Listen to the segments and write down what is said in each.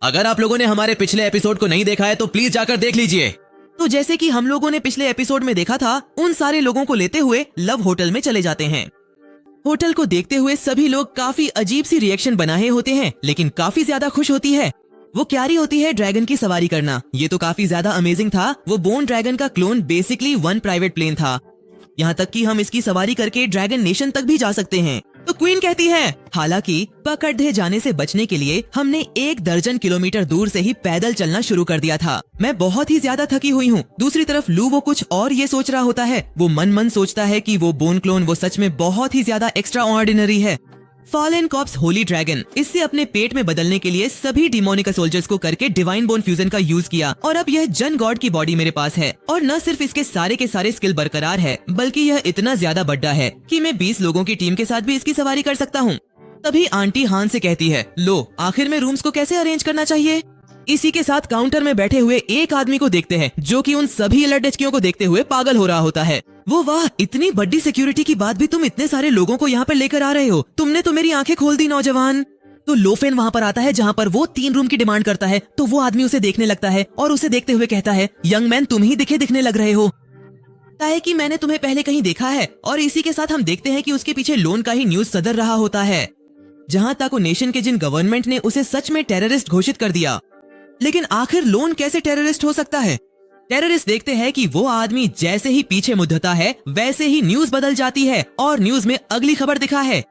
अगर आप लोगों ने हमारे पिछले एपिसोड को नहीं देखा है तो प्लीज जाकर देख लीजिए। तो जैसे कि हम लोगों ने पिछले एपिसोड में देखा था, उन सारे लोगों को लेते हुए लव होटल में चले जाते हैं। होटल को देखते हुए सभी लोग काफी अजीब सी रिएक्शन बनाए होते हैं, लेकिन काफी ज्यादा खुश होती है। वो क्यारी होती है ड्रैगन की सवारी करना। ये तो काफी ज्यादा अमेजिंग था। वो बोन ड्रैगन का clone basically one private plane था। यहाँ तक कि हम इसकी सवारी करके ड्रैगन नेशन तक भी जा सकते हैं। तो क्वीन कहती है, हालांकि पकड़े जाने से बचने के लिए हमने 1 दर्जन किलोमीटर दूर से ही पैदल चलना शुरू कर दिया था। मैं बहुत ही ज्यादा थकी हुई हूँ। दूसरी तरफ लू वो कुछ और ये सोच रहा होता है। वो मन सोचता है कि वो बोन क्लोन वो सच में बहुत ही ज्यादा एक्स्ट्रा ऑर्डिनरी है। फॉलन कॉप्स होली ड्रैगन इससे अपने पेट में बदलने के लिए सभी डिमोनिका सोल्जर्स को करके डिवाइन बोन फ्यूजन का यूज किया और अब यह जन गॉड की बॉडी मेरे पास है। और न सिर्फ इसके सारे के सारे स्किल बरकरार है, बल्कि यह इतना ज्यादा बड़ा है कि मैं 20 लोगों की टीम के साथ भी इसकी सवारी कर सकता हूँ। तभी आंटी हान से कहती है, लो आखिर में रूम्स को कैसे अरेंज करना चाहिए। इसी के साथ काउंटर में बैठे हुए एक आदमी को देखते हैं जो कि उन सभी लड़कियों को देखते हुए पागल हो रहा होता है। वो वाह, इतनी बड़ी सिक्योरिटी की बात भी तुम इतने सारे लोगों को यहाँ पर लेकर आ रहे हो। तुमने तो मेरी आंखें खोल दी नौजवान। तो लोफेन वहाँ पर आता है जहाँ पर वो 3 रूम की डिमांड करता है। तो वो आदमी उसे देखने लगता है और उसे देखते हुए कहता है, यंग मैन तुम ही दिखने लग रहे हो। है कि मैंने तुम्हें पहले कहीं देखा है। और इसी के साथ हम देखते हैं कि उसके पीछे लोन का ही न्यूज सदर रहा होता है, जहाँ तक नेशन के जिन गवर्नमेंट ने उसे सच में टेररिस्ट घोषित कर दिया। लेकिन आखिर लोन कैसे टेररिस्ट हो सकता है। टेररिस्ट देखते हैं कि वो आदमी जैसे ही पीछे मुद्दता है वैसे ही न्यूज बदल जाती है और न्यूज में अगली खबर दिखा है।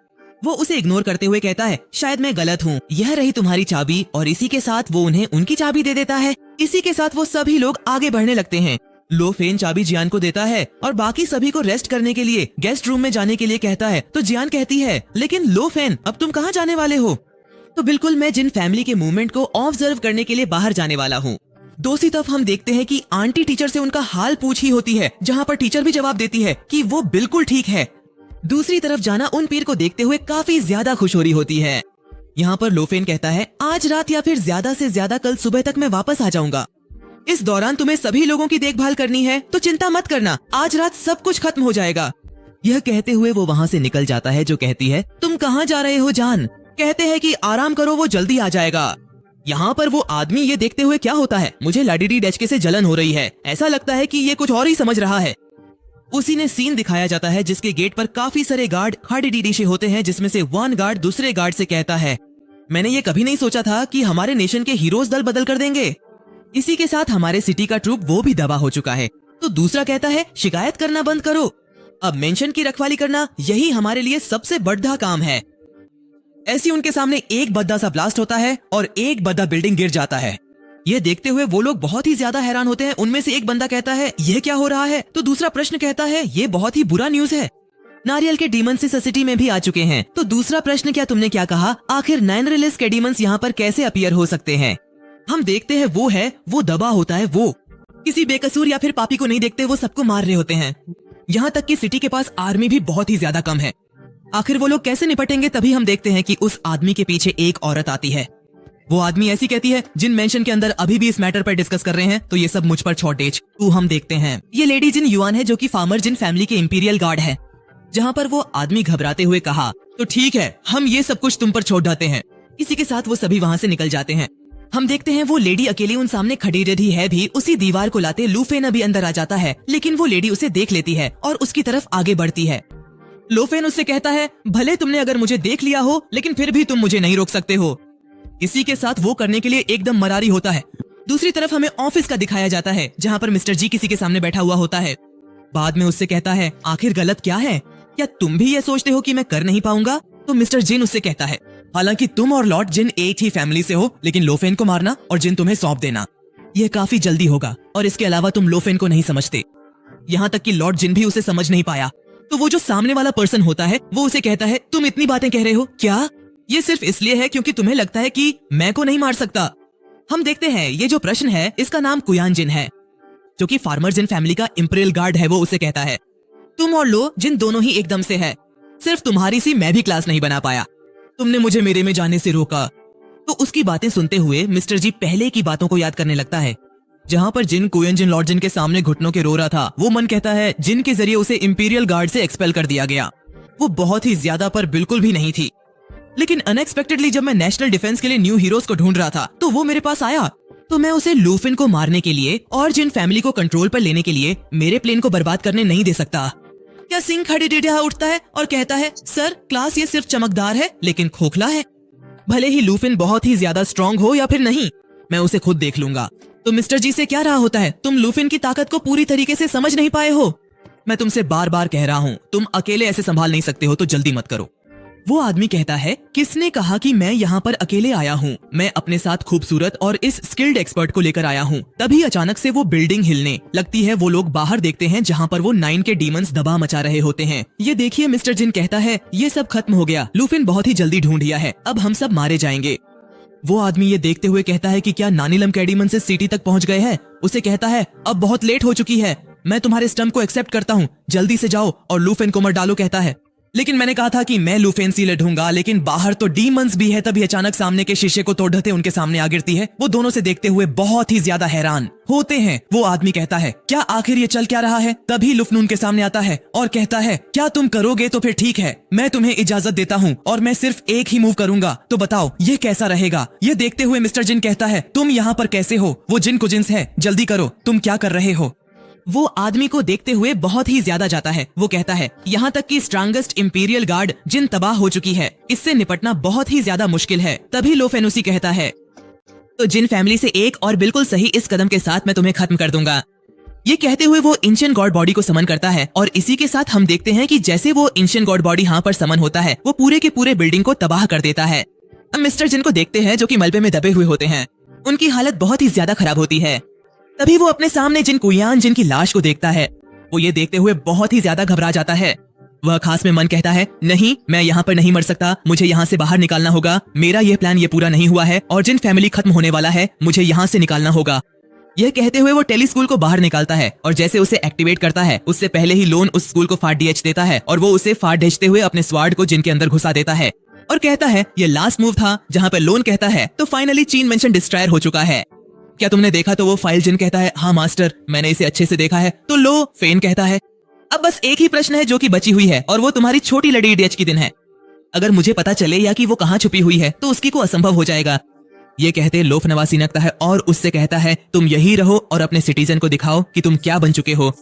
वो उसे इग्नोर करते हुए कहता है, शायद मैं गलत हूँ, यह रही तुम्हारी चाबी। और इसी के साथ वो उन्हें उनकी चाबी दे देता है। इसी के साथ वो सभी लोग आगे बढ़ने लगते हैं। लोफेन चाबी जियान को देता है और बाकी सभी को रेस्ट करने के लिए गेस्ट रूम में जाने के लिए कहता है। तो जियान कहती है, लेकिन लोफेन अब तुम कहाँ जाने वाले हो। तो बिल्कुल मैं जिन फैमिली के मूवमेंट को ऑब्जर्व करने के लिए बाहर जाने वाला हूँ। दूसरी तरफ हम देखते हैं कि आंटी टीचर से उनका हाल पूछी होती है, जहाँ पर टीचर भी जवाब देती है कि वो बिल्कुल ठीक है। दूसरी तरफ जाना उन पीर को देखते हुए काफी ज्यादा खुश हो रही होती है। यहाँ पर लोफेन कहता है, आज रात या फिर ज्यादा से ज्यादा कल सुबह तक मैं वापस आ जाऊंगा। इस दौरान तुम्हें सभी लोगों की देखभाल करनी है, तो चिंता मत करना, आज रात सब कुछ खत्म हो जाएगा। यह कहते हुए वो वहाँ से निकल जाता है। जो कहती है, तुम कहाँ जा रहे हो जान। कहते हैं कि आराम करो, वो जल्दी आ जाएगा। यहाँ पर वो आदमी ये देखते हुए क्या होता है, मुझे लाडीडी डचके से जलन हो रही है। ऐसा लगता है कि ये कुछ और ही समझ रहा है। उसी ने सीन दिखाया जाता है जिसके गेट पर काफी सारे गार्ड खाड़ी डीडी से होते हैं, जिसमें से वन गार्ड दूसरे गार्ड से कहता है, मैंने ये कभी नहीं सोचा था कि हमारे नेशन के हीरोज दल बदल कर देंगे। इसी के साथ हमारे सिटी का ट्रूप वो भी दबा हो चुका है। तो दूसरा कहता है, शिकायत करना बंद करो, अब मेंशन की रखवाली करना यही हमारे लिए सबसे बड़ा काम है। ऐसी उनके सामने एक बद्दा सा ब्लास्ट होता है और एक बद्दा बिल्डिंग गिर जाता है। ये देखते हुए वो लोग बहुत ही ज्यादा हैरान होते हैं। उनमें से एक बंदा कहता है, यह क्या हो रहा है। तो दूसरा प्रश्न कहता है, ये बहुत ही बुरा न्यूज है। नारियल के डीमंस इस सिटी में भी आ चुके हैं। तो दूसरा प्रश्न, क्या तुमने क्या कहा, आखिर 9 रिलीज के डीमंस यहाँ पर कैसे अपीयर हो सकते हैं। हम देखते हैं वो दबा होता है। वो किसी बेकसूर या फिर पापी को नहीं देखते, वो सबको मार रहे होते हैं। यहाँ तक कि सिटी के पास आर्मी भी बहुत ही ज्यादा कम है। आखिर वो लोग कैसे निपटेंगे। तभी हम देखते हैं कि उस आदमी के पीछे एक औरत आती है। वो आदमी ऐसी कहती है, जिन मेंशन के अंदर अभी भी इस मैटर पर डिस्कस कर रहे हैं, तो ये सब मुझ पर छोड़ दे। तो हम देखते हैं ये लेडी जिन युआन है, जो कि फार्मर जिन फैमिली के इंपीरियल गार्ड है। जहाँ पर वो आदमी घबराते हुए कहा, तो ठीक है, हम ये सब कुछ तुम पर छोड़ जाते हैं। इसी के साथ वो सभी वहाँ से निकल जाते हैं। हम देखते हैं वो लेडी अकेली उन सामने खड़ी रही है भी। उसी दीवार को लाते लूफेन अभी अंदर आ जाता है, लेकिन वो लेडी उसे देख लेती है और उसकी तरफ आगे बढ़ती है। लोफेन उससे कहता है, भले तुमने अगर मुझे देख लिया हो, लेकिन फिर भी तुम मुझे नहीं रोक सकते हो। इसी के साथ वो करने के लिए एकदम मरारी होता है। दूसरी तरफ हमें ऑफिस का दिखाया जाता है, जहाँ पर मिस्टर जी किसी के सामने बैठा हुआ होता है। बाद में उससे कहता है, आखिर गलत क्या है, क्या तुम भी ये सोचते हो कि मैं कर नहीं पाऊंगा। तो मिस्टर जिन उससे कहता है, हालांकि तुम और लॉर्ड जिन एक ही फैमिली से हो, लेकिन लोफेन को मारना और जिन तुम्हें सौंप देना यह काफी जल्दी होगा। और इसके अलावा तुम लोफेन को नहीं समझते। यहाँ तक कि लॉर्ड जिन भी उसे समझ नहीं पाया। तो वो जो सामने वाला पर्सन होता है, वो उसे कहता है, तुम इतनी बातें कह रहे हो क्या। ये सिर्फ इसलिए है क्योंकि तुम्हें लगता है कि मैं को नहीं मार सकता। हम देखते हैं ये जो प्रश्न है, इसका नाम कुयान जिन है, जो कि फार्मर जिन फैमिली का इंपीरियल गार्ड है। वो उसे कहता है, तुम और लो जिन दोनों ही एकदम से है, सिर्फ तुम्हारी सी मैं भी क्लास नहीं बना पाया। तुमने मुझे मेरे में जाने से रोका। तो उसकी बातें सुनते हुए मिस्टर जी पहले की बातों को याद करने लगता है, जहाँ पर जिन कुयन जिन लॉर्ड जिन के सामने घुटनों के रो रहा था। वो मन कहता है, जिन के जरिए उसे इंपीरियल गार्ड से एक्सपेल कर दिया गया। वो बहुत ही ज्यादा पर बिल्कुल भी नहीं थी। लेकिन अनएक्सपेक्टेडली जब मैं नेशनल डिफेंस के लिए न्यू हीरोज को ढूंढ रहा था तो वो मेरे पास आया। तो मैं उसे लूफिन को मारने के लिए और जिन फैमिली को कंट्रोल पर लेने के लिए मेरे प्लेन को बर्बाद करने नहीं दे सकता। क्या सिंह खड़े उठता है और कहता है, सर क्लास ये सिर्फ चमकदार है लेकिन खोखला है। भले ही लूफिन बहुत ही ज्यादा स्ट्रांग हो या फिर नहीं, मैं उसे खुद देख लूंगा। तो मिस्टर जी से क्या रहा होता है, तुम लूफिन की ताकत को पूरी तरीके से समझ नहीं पाए हो। मैं तुमसे बार बार कह रहा हूँ, तुम अकेले ऐसे संभाल नहीं सकते हो तो जल्दी मत करो। वो आदमी कहता है, किसने कहा कि मैं यहाँ पर अकेले आया हूँ, मैं अपने साथ खूबसूरत और इस स्किल्ड एक्सपर्ट को लेकर आया हूँ। तभी अचानक से वो बिल्डिंग हिलने लगती है। वो लोग बाहर देखते हैं जहाँ पर वो 9 के डीमंस दबा मचा रहे होते हैं। ये देखिए, मिस्टर जिन कहता है, ये सब खत्म हो गया, लूफिन बहुत ही जल्दी ढूंढ लिया है, अब हम सब मारे जाएंगे। वो आदमी ये देखते हुए कहता है कि क्या नानीलम कैडीमन से सिटी तक पहुंच गए हैं। उसे कहता है, अब बहुत लेट हो चुकी है, मैं तुम्हारे स्टम्प को एक्सेप्ट करता हूँ, जल्दी से जाओ और लूफिन को मर डालो। कहता है, लेकिन मैंने कहा था कि मैं लूफिन से ढूंढूंगा, लेकिन बाहर तो डीमंस भी है। तभी अचानक सामने के शीशे को तोड़ते उनके सामने आ गिरती है। वो दोनों से देखते हुए बहुत ही ज्यादा हैरान होते हैं। वो आदमी कहता है, क्या आखिर ये चल क्या रहा है। तभी लुफ्न उनके सामने आता है और कहता है, क्या तुम करोगे तो फिर ठीक है, मैं तुम्हें इजाजत देता हूँ और मैं सिर्फ एक ही मूव करूंगा, तो बताओ ये कैसा रहेगा। ये देखते हुए मिस्टर जिन कहता है, तुम यहाँ पर कैसे हो, वो जिन को जिन्स है, जल्दी करो, तुम क्या कर रहे हो। वो आदमी को देखते हुए बहुत ही ज्यादा जाता है। वो कहता है, यहाँ तक कि स्ट्रांगेस्ट इंपीरियल गार्ड जिन तबाह हो चुकी है, इससे निपटना बहुत ही ज्यादा मुश्किल है। तभी लोफेनुसी कहता है, तो जिन फैमिली से एक और बिल्कुल सही इस कदम के साथ मैं तुम्हें खत्म कर दूंगा। ये कहते हुए वो एंशिएंट गॉड बॉडी को समन करता है और इसी के साथ हम देखते हैं कि जैसे वो एंशिएंट गॉड बॉडी यहाँ पर समन होता है, वो पूरे के पूरे बिल्डिंग को तबाह कर देता है। हम मिस्टर जिन को देखते हैं जो कि मलबे में दबे हुए होते हैं। उनकी हालत बहुत ही ज्यादा खराब होती है। तभी वो अपने सामने जिन कुयान जिन की लाश को देखता है। वो ये देखते हुए बहुत ही ज्यादा घबरा जाता है। वह खास में मन कहता है, नहीं, मैं यहाँ पर नहीं मर सकता, मुझे यहाँ से बाहर निकालना होगा। मेरा ये प्लान ये पूरा नहीं हुआ है और जिन फैमिली खत्म होने वाला है, मुझे यहाँ से निकालना होगा। यह कहते हुए वो टेली स्कूल को बाहर निकालता है और जैसे उसे एक्टिवेट करता है, उससे पहले ही लोन उस स्कूल को फाड़ डीएच देता है और वो उसे फाड़ भेजते हुए अपने स्वार्ड को जिन के अंदर घुसा देता है और कहता है, ये लास्ट मूव था। जहाँ पे लोन कहता है, तो फाइनली चीन मेंशन डिस्ट्रॉयर हो चुका है, क्या तुमने देखा। तो वो फाइल जिन कहता है, हाँ मास्टर, मैंने इसे अच्छे से देखा है। तो लो फेन कहता है, अब बस एक ही प्रश्न है जो कि बची हुई है और वो तुम्हारी छोटी लड़ी डीएच की दिन है। अगर मुझे पता चले या कि वो कहाँ छुपी हुई है तो उसकी को असंभव हो जाएगा। ये कहते लोफ नवासी नकता है और उससे कहता है, तुम यही रहो और अपने सिटीजन को दिखाओ कि तुम क्या बन चुके हो।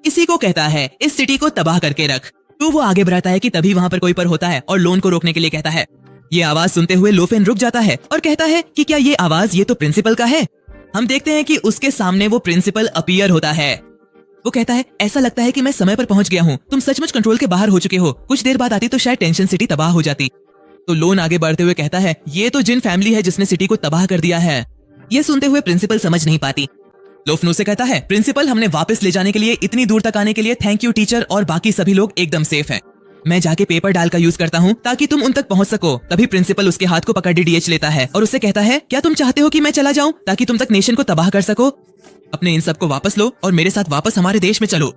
इसी को कहता है, इस सिटी को तबाह करके रख। तो वो आगे बढ़ाता है कि तभी वहां पर कोई पर होता है और लोन को रोकने के लिए कहता है। ये आवाज सुनते हुए लोफेन रुक जाता है और कहता है कि क्या ये आवाज ये तो प्रिंसिपल का है। हम देखते हैं कि उसके सामने वो प्रिंसिपल अपीयर होता है। वो कहता है, ऐसा लगता है कि मैं समय पर पहुंच गया हूँ, तुम सचमुच कंट्रोल के बाहर हो चुके हो, कुछ देर बाद आती तो शायद टेंशन सिटी तबाह हो जाती। तो लोन आगे बढ़ते हुए कहता है, ये तो जिन फैमिली है जिसने सिटी को तबाह कर दिया है। ये सुनते हुए प्रिंसिपल समझ नहीं पाती। लोफनू से कहता है, प्रिंसिपल, हमने वापस ले जाने के लिए, इतनी दूर तक आने के लिए थैंक यू टीचर, और बाकी सभी लोग एकदम सेफ हैं। मैं जाके पेपर डाल का यूज करता हूँ ताकि तुम उन तक पहुंच सको। तभी प्रिंसिपल उसके हाथ को पकड़ डीएच लेता है और उससे कहता है, क्या तुम चाहते हो कि मैं चला जाऊं ताकि तुम तक नेशन को तबाह कर सको। अपने इन सब को वापस लो और मेरे साथ वापस हमारे देश में चलो।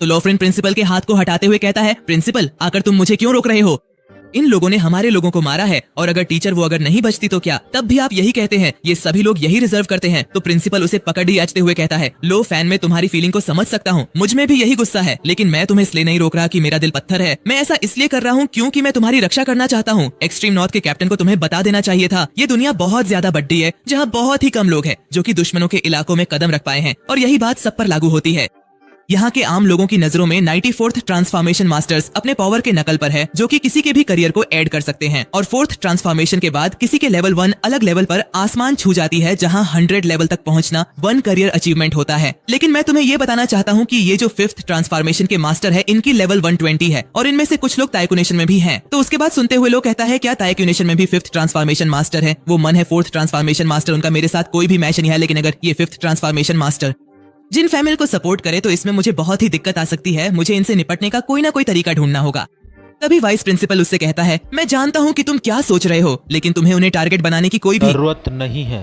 तो लोफ्रेन प्रिंसिपल के हाथ को हटाते हुए कहता है, प्रिंसिपल, आकर तुम मुझे क्यों रोक रहे हो। इन लोगों ने हमारे लोगों को मारा है और अगर टीचर वो अगर नहीं बचती तो क्या, तब भी आप यही कहते हैं, ये सभी लोग यही रिजर्व करते हैं। तो प्रिंसिपल उसे पकड़ ही याचते हुए कहता है, लो फैन, में तुम्हारी फीलिंग को समझ सकता हूँ, मुझ में भी यही गुस्सा है, लेकिन मैं तुम्हें इसलिए नहीं रोक रहा कि मेरा दिल पत्थर है। मैं ऐसा इसलिए कर रहा हूँ क्योंकि मैं तुम्हारी रक्षा करना चाहता हूँ। एक्सट्रीम नॉर्थ के कैप्टन को तुम्हें बता देना चाहिए था, ये दुनिया बहुत ज्यादा बड्डी है जहाँ बहुत ही कम लोग हैं जो कि दुश्मनों के इलाकों में कदम रख पाए हैं, और यही बात सब पर लागू होती है। यहाँ के आम लोगों की नजरों में 94th ट्रांसफॉर्मेशन मास्टर्स अपने पावर के नकल पर है, जो कि किसी के भी करियर को ऐड कर सकते हैं, और 4th ट्रांसफॉर्मेशन के बाद किसी के लेवल 1 अलग लेवल पर आसमान छू जाती है, जहाँ 100 लेवल तक पहुँचना 1 करियर अचीवमेंट होता है। लेकिन मैं तुम्हें ये बताना चाहता हूँ कि ये जो 5th ट्रांसफॉर्मेशन के मास्टर है, इनकी लेवल 120 है, और इनमें से कुछ लोग ताइकू नेशन में भी हैं। तो उसके बाद सुनते हुए लोग कहता है, क्या ताइकू नेशन में भी 5th ट्रांसफॉर्मेशन मास्टर है। वो मन है 4th ट्रांसफॉर्मेशन मास्टर, उनका मेरे साथ कोई भी मैच नहीं है, लेकिन अगर ये 5th ट्रांसफॉर्मेशन मास्टर जिन फैमिली को सपोर्ट करे तो इसमें मुझे बहुत ही दिक्कत आ सकती है। मुझे इनसे निपटने का कोई ना कोई तरीका ढूंढना होगा। तभी वाइस प्रिंसिपल उससे कहता है, मैं जानता हूँ कि तुम क्या सोच रहे हो, लेकिन तुम्हें उन्हें टारगेट बनाने की कोई भी जरूरत नहीं है।